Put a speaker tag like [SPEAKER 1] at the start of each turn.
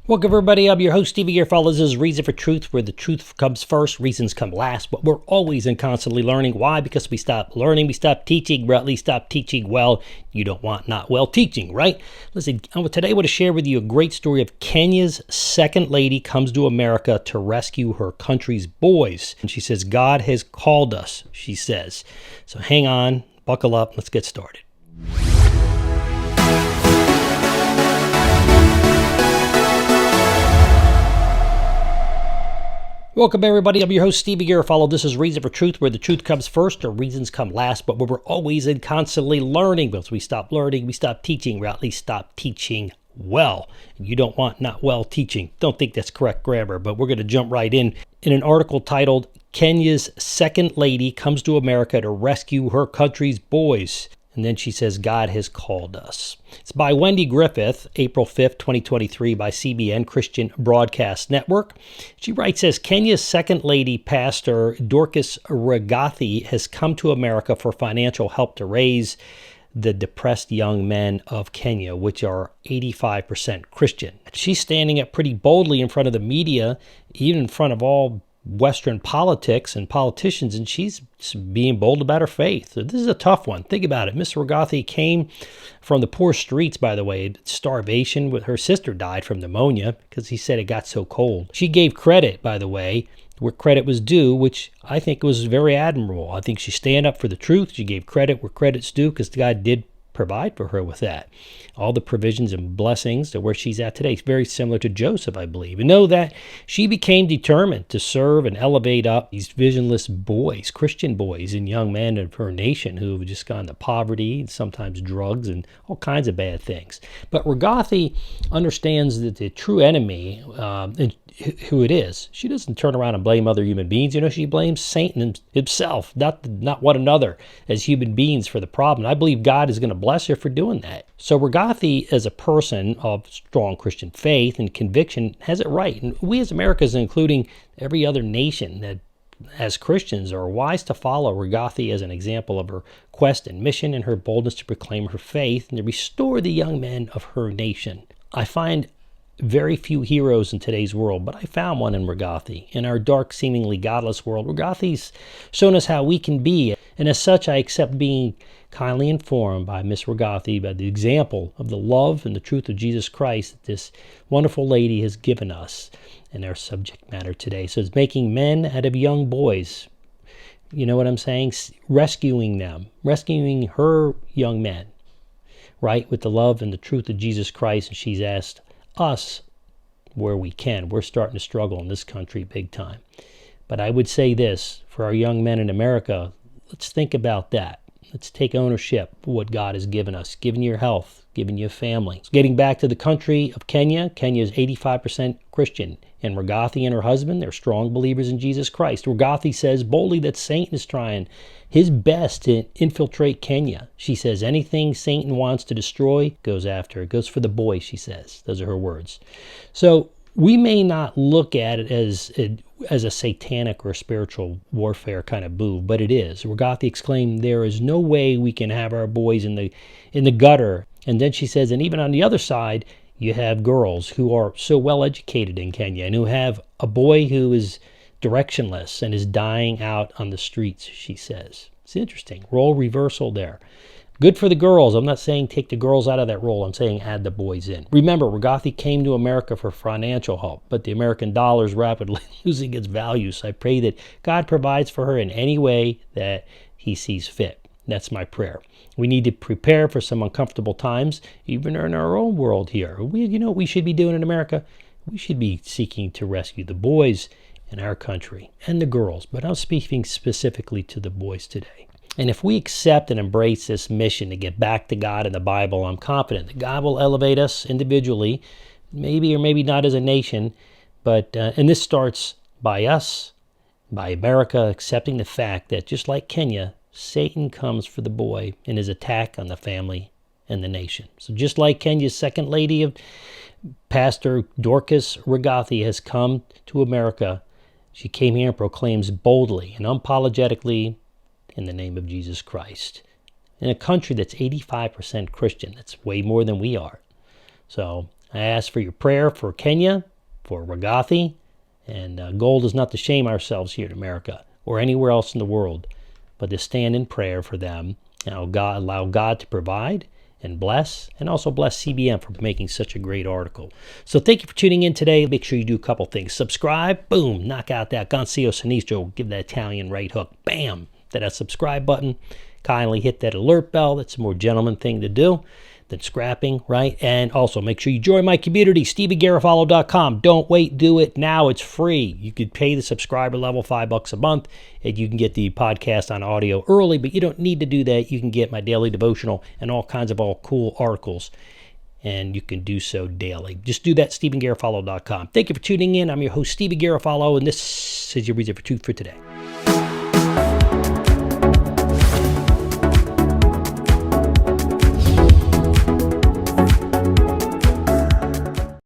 [SPEAKER 1] Welcome everybody, I'm your host Stevie here. This is Reason for Truth, where the truth comes first, reasons come last, but we're always and constantly learning. Why? Because we stop learning, we stop teaching, or at least stop teaching well. You don't want not well teaching, right? Listen, today I want to share with you a great story of Kenya's second lady comes to America to rescue her country's boys. And she says, God has called us, she says. So hang on, buckle up, let's get started. Welcome everybody, I'm your host Stevie Garofalo. This is Reason for Truth, where the truth comes first or reasons come last, but where we're always and constantly learning. Because we stop learning, we stop teaching, or at least stop teaching well. And you don't want not well teaching. Don't think that's correct grammar, but we're going to jump right in an article titled, Kenya's Second Lady Comes to America to Rescue Her Country's Boys. And then she says, God has called us. It's by Wendy Griffith, April 5th, 2023, by CBN Christian Broadcast Network. She writes, as Kenya's second lady pastor, Dorcas Rigathi, has come to America for financial help to raise the depressed young men of Kenya, which are 85% Christian. She's standing up pretty boldly in front of the media, even in front of all Western politics and politicians, and she's being bold about her faith. So this is a tough one. Think about it. Miss Rigathi came from the poor streets, by the way, starvation. With her sister died from pneumonia because he said it got so cold. She gave credit, by the way, where credit was due, which I think was very admirable. I think she stand up for the truth. She gave credit where credit's due because God did provide for her with that. All the provisions and blessings to where she's at today. It's very similar to Joseph, I believe. And know that she became determined to serve and elevate up these visionless boys, Christian boys and young men of her nation who have just gone to poverty and sometimes drugs and all kinds of bad things. But Rigathi understands that the true enemy, and who it is, she doesn't turn around and blame other human beings. She blames Satan himself, not one another, as human beings for the problem. I believe God is going to bless her for doing that. So Rigathi, as a person of strong Christian faith and conviction, has it right. And we as Americans, including every other nation that as Christians, are wise to follow Rigathi as an example of her quest and mission and her boldness to proclaim her faith and to restore the young men of her nation. I find very few heroes in today's world, but I found one in Rigathi. In our dark, seemingly godless world, Rigathi's shown us how we can be, and as such, I accept being kindly informed by Miss Rigathi, by the example of the love and the truth of Jesus Christ that this wonderful lady has given us in our subject matter today. So it's making men out of young boys. You know what I'm saying? Rescuing them, rescuing her young men, right, with the love and the truth of Jesus Christ, and she's asked us where we can. We're starting to struggle in this country big time. But I would say this, for our young men in America, let's think about that. Let's take ownership of what God has given us, given you your health, given you a family. Getting back to the country of Kenya, Kenya is 85% Christian. And Rigathi and her husband, they're strong believers in Jesus Christ. Rigathi says boldly that Satan is trying his best to infiltrate Kenya. She says anything Satan wants to destroy goes after. It goes for the boy, she says. Those are her words. So we may not look at it as a satanic or spiritual warfare kind of move, but it is. Rigathi exclaimed, there is no way we can have our boys in the gutter. And then she says, and even on the other side, you have girls who are so well educated in Kenya and who have a boy who is directionless and is dying out on the streets, she says. It's interesting. Role reversal there. Good for the girls. I'm not saying take the girls out of that role. I'm saying add the boys in. Remember, Rigathi came to America for financial help, but the American dollar is rapidly losing its value. So I pray that God provides for her in any way that he sees fit. That's my prayer. We need to prepare for some uncomfortable times, even in our own world here. You know what we should be doing in America? We should be seeking to rescue the boys in our country and the girls, but I'm speaking specifically to the boys today. And if we accept and embrace this mission to get back to God and the Bible, I'm confident that God will elevate us individually, maybe or maybe not as a nation, but and this starts by us, by America, accepting the fact that just like Kenya, Satan comes for the boy in his attack on the family and the nation. So just like Kenya's second lady of Pastor Dorcas Rigathi has come to America, she came here and proclaims boldly and unapologetically in the name of Jesus Christ. In a country that's 85% Christian, that's way more than we are. So I ask for your prayer for Kenya, for Rigathi, and gold is not to shame ourselves here in America or anywhere else in the world, but to stand in prayer for them and allow God to provide and bless, and also bless CBM for making such a great article. So thank you for tuning in today. Make sure you do a couple things. Subscribe, boom, knock out that Gancio Sinistro, give that Italian right hook, bam, to that subscribe button. Kindly hit that alert bell. That's a more gentleman thing to do than scrapping, right? And also make sure you join my community, StevieGarofalo.com. Don't wait, do it now. It's free. You could pay the subscriber level $5 a month, and you can get the podcast on audio early, but you don't need to do that. You can get my daily devotional and all kinds of cool articles, and you can do so daily. Just do that, StevieGarofalo.com. Thank you for tuning in. I'm your host, Stevie Garofalo, and this is your Reason for Truth for today.